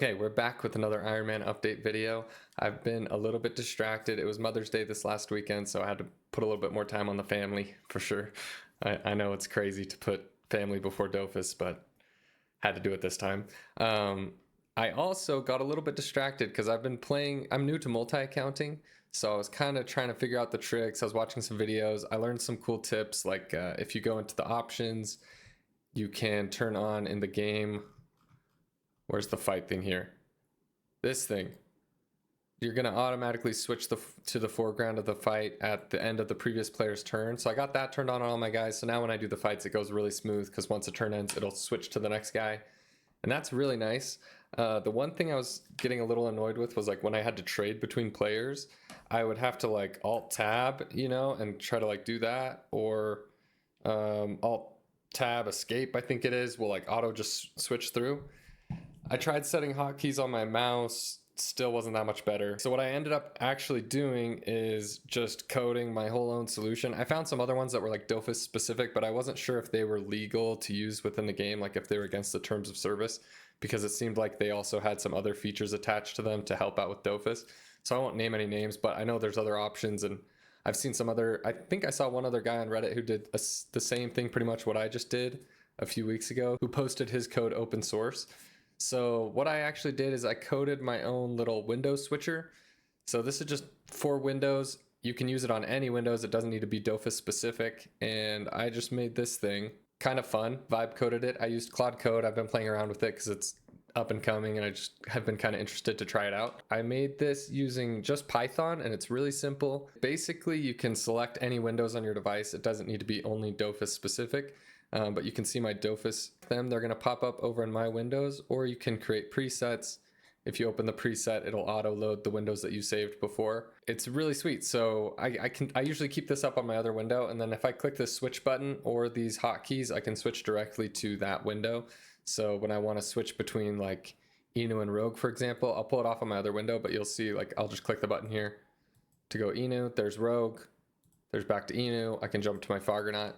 Okay, we're back with another Ironman update video. I've been a little bit distracted. It was Mother's Day this last weekend, so I had to put a little bit more time on the family for sure. I know it's crazy to put family before Dofus, but had to do it this time. I also got a little bit distracted because I've been playing, I'm new to multi-accounting, so I was kind of trying to figure out the tricks. I was watching some videos. I learned some cool tips, like if you go into the options, you can turn on in the game. Where's the fight thing here? This thing. You're gonna automatically switch to the foreground of the fight at the end of the previous player's turn. So I got that turned on all my guys. So now when I do the fights, it goes really smooth because once the turn ends, it'll switch to the next guy. And that's really nice. The one thing I was getting a little annoyed with was like when I had to trade between players, I would have to like alt tab, you know, and try to like do that, or alt tab escape, I think it is, will like auto just switch through. I tried setting hotkeys on my mouse, still wasn't that much better. So what I ended up actually doing is just coding my whole own solution. I found some other ones that were like Dofus specific, but I wasn't sure if they were legal to use within the game, like if they were against the terms of service, because it seemed like they also had some other features attached to them to help out with Dofus. So I won't name any names, but I know there's other options, and I've seen some other, I think I saw one other guy on Reddit who did the same thing, pretty much what I just did a few weeks ago, who posted his code open source. So what I actually did is I coded my own little window switcher. So this is just for Windows. You can use it on any Windows. It doesn't need to be Dofus specific. And I just made this thing kind of fun. Vibe coded it. I used Claude Code. I've been playing around with it because it's up and coming and I just have been kind of interested to try it out. I made this using just Python and it's really simple. Basically, you can select any Windows on your device. It doesn't need to be only Dofus specific. But you can see my Dofus them. They're going to pop up over in my windows, or you can create presets. If you open the preset, it'll auto load the windows that you saved before. It's really sweet. So I usually keep this up on my other window, and then if I click the switch button or these hotkeys, I can switch directly to that window. So when I want to switch between like Enu and Rogue, for example, I'll pull it off on my other window, but you'll see like I'll just click the button here to go Enu. There's Rogue. There's back to Enu. I can jump to my Foggernaut.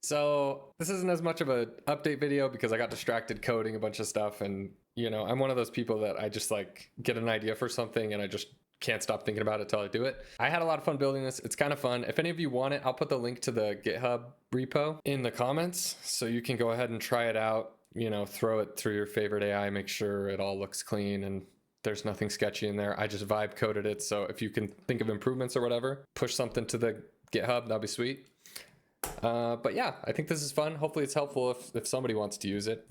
So this isn't as much of an update video because I got distracted coding a bunch of stuff, and you know, I'm one of those people that I just like get an idea for something and I just can't stop thinking about it till I do it. I had a lot of fun building this. It's kind of fun. If any of you want it, I'll put the link to the GitHub repo in the comments so you can go ahead and try it out, you know, throw it through your favorite AI, make sure it all looks clean and there's nothing sketchy in there. I just vibe coded it, so if you can think of improvements or whatever, push something to the GitHub, that'd be sweet. But yeah, I think this is fun. Hopefully it's helpful if somebody wants to use it.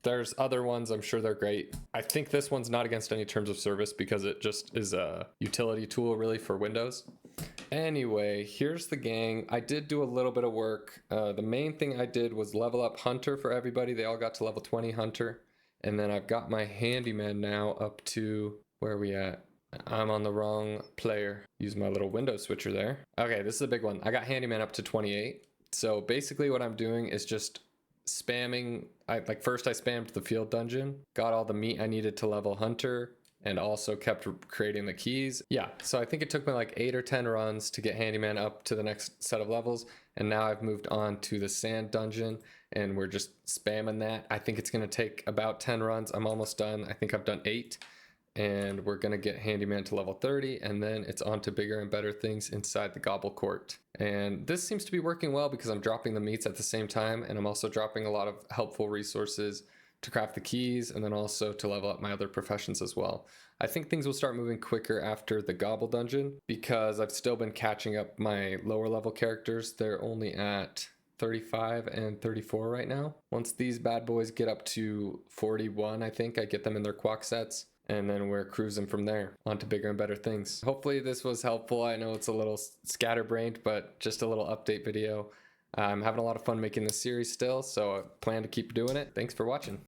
There's other ones, I'm sure they're great. I think this one's not against any terms of service because it just is a utility tool really for Windows. Anyway, here's the gang. I did do a little bit of work. The main thing I did was level up Hunter for everybody. They all got to level 20 Hunter. And then I've got my Handyman now up to, where are we at? I'm on the wrong player. Use my little window switcher there. Okay, this is a big one. I got Handyman up to 28. So basically what I'm doing is just spamming. First I spammed the field dungeon, got all the meat I needed to level Hunter, and also kept creating the keys. Yeah, so I think it took me like 8 or 10 runs to get Handyman up to the next set of levels. And now I've moved on to the sand dungeon and we're just spamming that. I think it's gonna take about 10 runs. I'm almost done. I think I've done 8. And we're gonna get Handyman to level 30, and then it's on to bigger and better things inside the Gobble Court. And this seems to be working well because I'm dropping the meats at the same time, and I'm also dropping a lot of helpful resources to craft the keys, and then also to level up my other professions as well. I think things will start moving quicker after the Gobble dungeon because I've still been catching up my lower level characters. They're only at 35 and 34 right now. Once these bad boys get up to 41, I think I get them in their quack sets. And then we're cruising from there on to bigger and better things. Hopefully this was helpful. I know it's a little scatterbrained, but just a little update video. I'm having a lot of fun making this series still, so I plan to keep doing it. Thanks for watching.